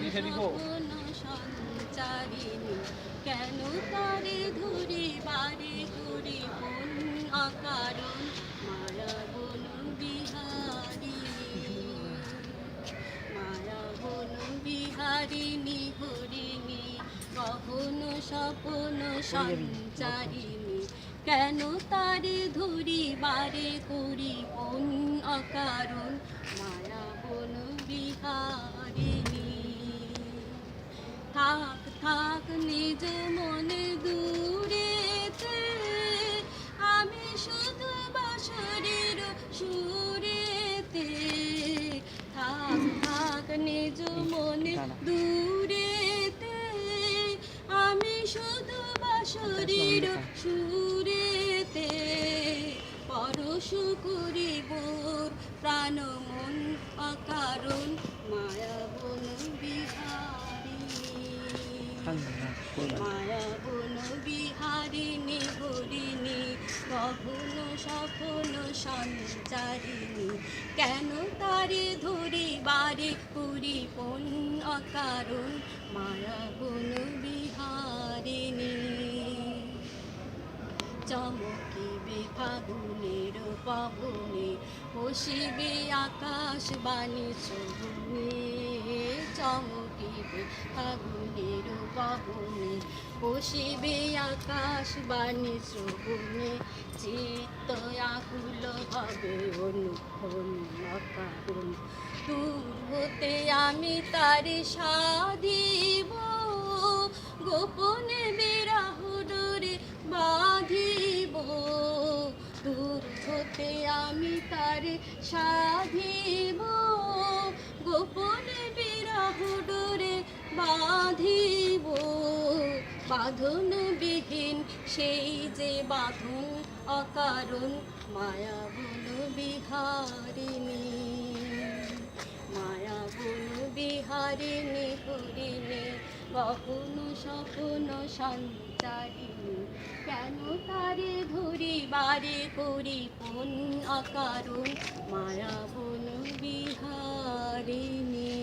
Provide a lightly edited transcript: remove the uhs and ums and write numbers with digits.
স্বপ্ন সঞ্চারিণী কেন তারে ধরি বারে করি কোন অকারণ মায়া বন বিহারিণী মায়া বন বিহারিণী হরিণী কখন স্বপ্ন সঞ্চারিণী কেন তারে ধরি বারে করি কোন অকারণ মায়া বন বিহারিণী থাক থাক নিজ মনে দূরেতে আমি শুধু বাঁশরীর সুরেতে থাক থাক নিজ মনে দূরেতে আমি শুধু বাঁশরীর সুরেতে পরশ করিব প্রাণ মন অকারণ মায়া বন বিহারিণী মায়া বন বিহারিণী হরিণী কখন স্বপ্ন সঞ্চারিণী কেন তারে ধরি বারে করি কোন অকারণ মায়া বন বিহারিণী চমকিবে ফাগুনের পবনে বসিবে আকাশ বাণী শোভনে চমকিবে ফাগুনের পবনে বসিবে আকাশ বাণী শোভনে চিত্ত আকুল হবে অনুক্ষণ অকারণ দূর হতে আমি তারে সাধিব গোপনে বিরহ ডোরে বাঁধিব দূর হতে আমি তারে সাধিব গোপনে বিরহ ডোরে বাঁধিব বাঁধন বিহীন সেই যে বাঁধন অকারণ মায়া বন বিহারিণী মায়া বন বিহারিণী হরিণী কখন স্বপ্ন সঞ্চারিণী কেন তারে ধরি বারে করি কোন অকারণ মায়া বন বিহারিণী।